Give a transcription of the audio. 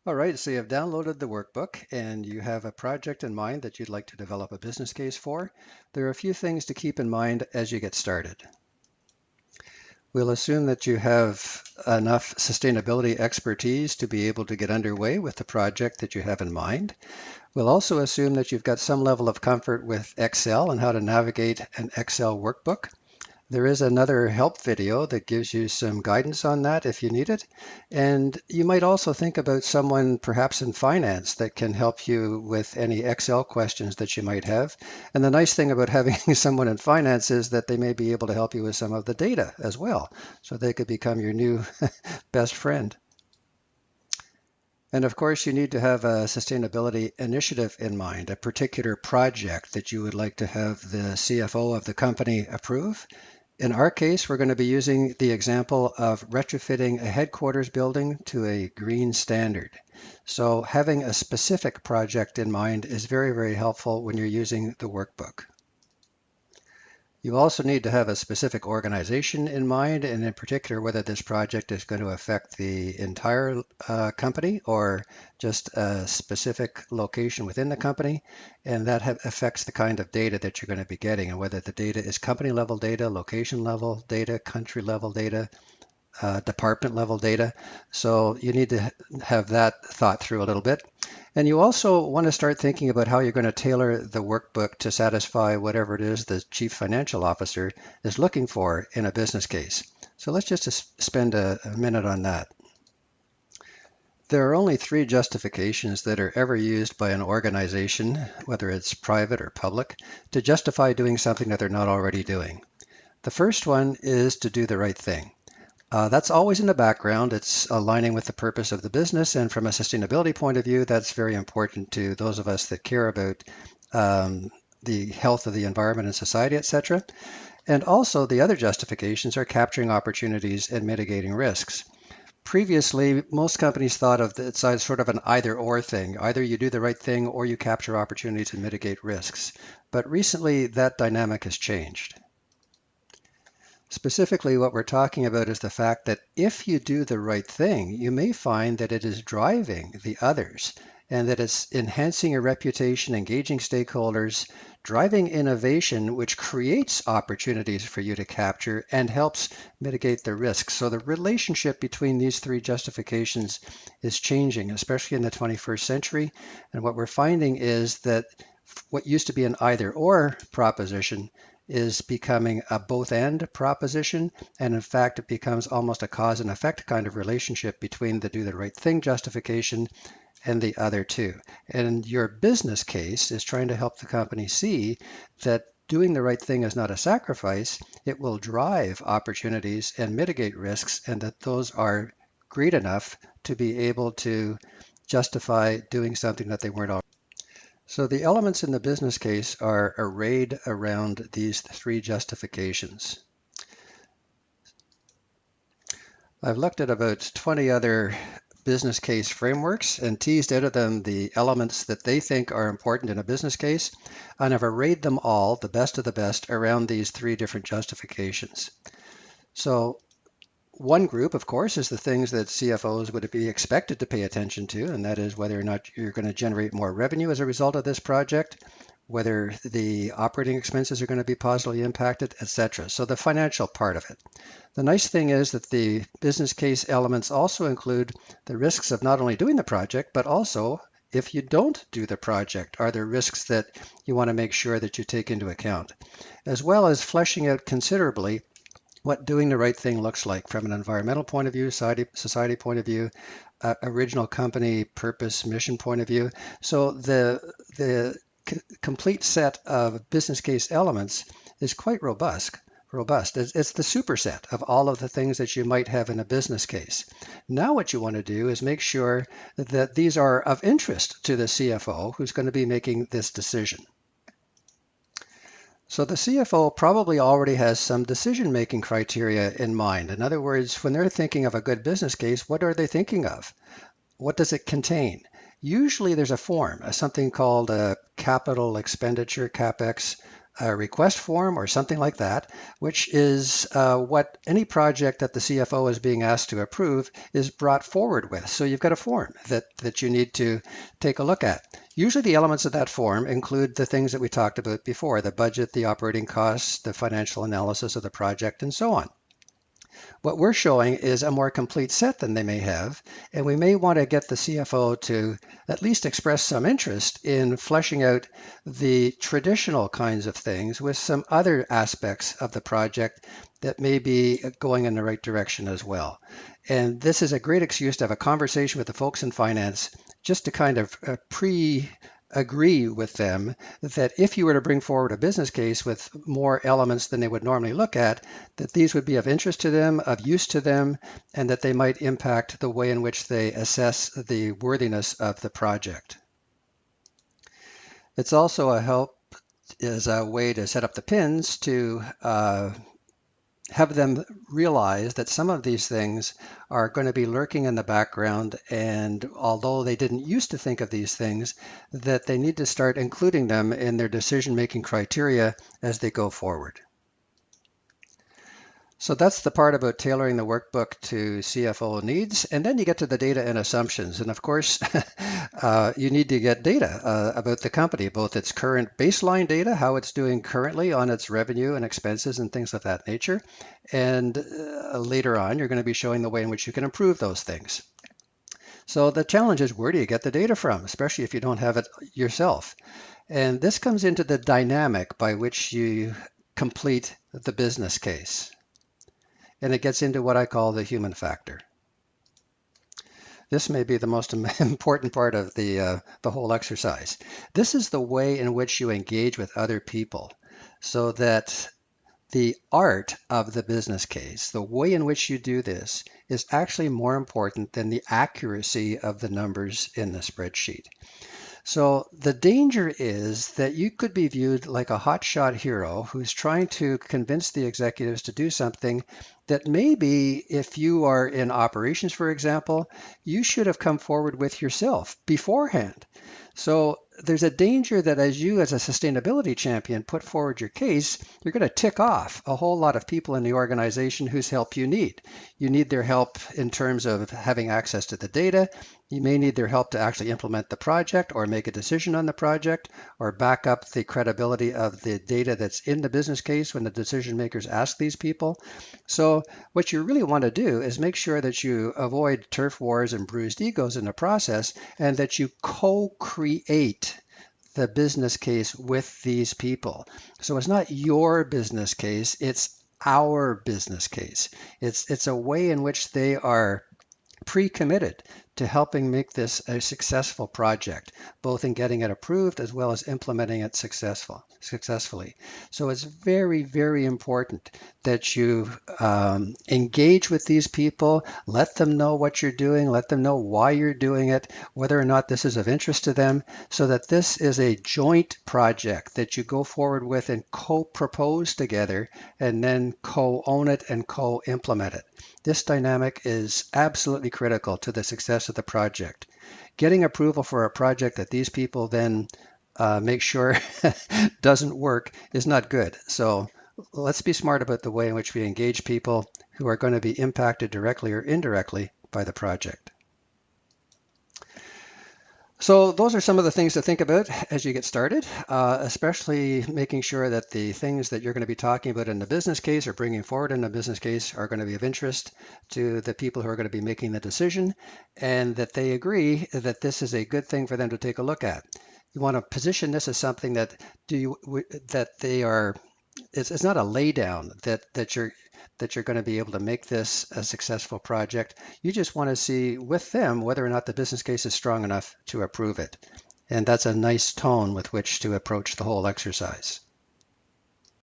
All right, so you have downloaded the workbook and you have a project in mind that you'd like to develop a business case for. There are a few things to keep in mind as you get started. We'll assume that you have enough sustainability expertise to be able to get underway with the project that you have in mind. We'll also assume that you've got some level of comfort with Excel and how to navigate an Excel workbook. There is another help video that gives you some guidance on that if you need it. And you might also think about someone perhaps in finance that can help you with any Excel questions that you might have. And the nice thing about having someone in finance is that they may be able to help you with some of the data as well. So they could become your new best friend. And of course, you need to have a sustainability initiative in mind, a particular project that you would like to have the CFO of the company approve. In our case, we're going to be using the example of retrofitting a headquarters building to a green standard. So having a specific project in mind is very, very helpful when you're using the workbook. You also need to have a specific organization in mind, and in particular, whether this project is going to affect the entire company or just a specific location within the company. And that affects the kind of data that you're going to be getting, and whether the data is company level data, location level data, country level data, department level data. So you need to have that thought through a little bit. And you also want to start thinking about how you're going to tailor the workbook to satisfy whatever it is the chief financial officer is looking for in a business case. So let's just spend a minute on that. There are only three justifications that are ever used by an organization, whether it's private or public, to justify doing something that they're not already doing. The first one is to do the right thing. That's always in the background. It's aligning with the purpose of the business. And from a sustainability point of view, that's very important to those of us that care about the health of the environment and society, etc. And also the other justifications are capturing opportunities and mitigating risks. Previously, most companies thought of it as sort of an either or thing. Either you do the right thing or you capture opportunities and mitigate risks. But recently, that dynamic has changed. Specifically, what we're talking about is the fact that if you do the right thing, you may find that it is driving the others and that it's enhancing your reputation, engaging stakeholders, driving innovation, which creates opportunities for you to capture and helps mitigate the risks. So the relationship between these three justifications is changing, especially in the 21st century. And what we're finding is that what used to be an either or proposition is becoming a both and proposition. And in fact, it becomes almost a cause and effect kind of relationship between the do the right thing justification and the other two. And your business case is trying to help the company see that doing the right thing is not a sacrifice. It will drive opportunities and mitigate risks, and that those are great enough to be able to justify doing something that they weren't already. So the elements in the business case are arrayed around these three justifications. I've looked at about 20 other business case frameworks and teased out of them the elements that they think are important in a business case, and I've arrayed them all, the best of the best, around these three different justifications. So one group, of course, is the things that CFOs would be expected to pay attention to, and that is whether or not you're going to generate more revenue as a result of this project, whether the operating expenses are going to be positively impacted, etc. So the financial part of it. The nice thing is that the business case elements also include the risks of not only doing the project, but also if you don't do the project, are there risks that you want to make sure that you take into account, as well as fleshing out considerably what doing the right thing looks like from an environmental point of view, society point of view, original company purpose, mission point of view. So the complete set of business case elements is quite robust. It's the superset of all of the things that you might have in a business case. Now what you want to do is make sure that these are of interest to the CFO who's going to be making this decision. So the CFO probably already has some decision-making criteria in mind. In other words, when they're thinking of a good business case, what are they thinking of? What does it contain? Usually there's a form, something called a capital expenditure, CapEx a request form or something like that, which is what any project that the CFO is being asked to approve is brought forward with. So you've got a form that you need to take a look at. Usually the elements of that form include the things that we talked about before, the budget, the operating costs, the financial analysis of the project, and so on. What we're showing is a more complete set than they may have, and we may want to get the CFO to at least express some interest in fleshing out the traditional kinds of things with some other aspects of the project that may be going in the right direction as well. And this is a great excuse to have a conversation with the folks in finance just to kind of agree with them that if you were to bring forward a business case with more elements than they would normally look at, that these would be of interest to them, of use to them, and that they might impact the way in which they assess the worthiness of the project. It's also a help as a way to set up the pins to have them realize that some of these things are going to be lurking in the background, and although they didn't used to think of these things, that they need to start including them in their decision-making criteria as they go forward. So that's the part about tailoring the workbook to CFO needs. And then you get to the data and assumptions. And of course, you need to get data about the company, both its current baseline data, how it's doing currently on its revenue and expenses and things of that nature. And later on, you're going to be showing the way in which you can improve those things. So the challenge is, where do you get the data from, especially if you don't have it yourself? And this comes into the dynamic by which you complete the business case. And it gets into what I call the human factor. This may be the most important part of the whole exercise. This is the way in which you engage with other people, so that the art of the business case, the way in which you do this, is actually more important than the accuracy of the numbers in the spreadsheet. So the danger is that you could be viewed like a hotshot hero who's trying to convince the executives to do something that maybe, if you are in operations, for example, you should have come forward with yourself beforehand. So there's a danger that as you, as a sustainability champion, put forward your case, you're going to tick off a whole lot of people in the organization whose help you need. You need their help in terms of having access to the data. You may need their help to actually implement the project or make a decision on the project or back up the credibility of the data that's in the business case when the decision makers ask these people. So what you really want to do is make sure that you avoid turf wars and bruised egos in the process, and that you co-create the business case with these people. So it's not your business case, it's our business case. It's a way in which they are pre-committed to helping make this a successful project, both in getting it approved as well as implementing it successfully. So it's very, very important that you engage with these people, let them know what you're doing, let them know why you're doing it, whether or not this is of interest to them, so that this is a joint project that you go forward with and co-propose together, and then co-own it and co-implement it. This dynamic is absolutely critical to the success of the project. Getting approval for a project that these people then make sure doesn't work is not good. So let's be smart about the way in which we engage people who are going to be impacted directly or indirectly by the project. So those are some of the things to think about as you get started, especially making sure that the things that you're going to be talking about in the business case or bringing forward in the business case are going to be of interest to the people who are going to be making the decision, and that they agree that this is a good thing for them to take a look at. You want to position this as something that it's not a lay down that you're going to be able to make this a successful project. You just want to see with them whether or not the business case is strong enough to approve it. And that's a nice tone with which to approach the whole exercise.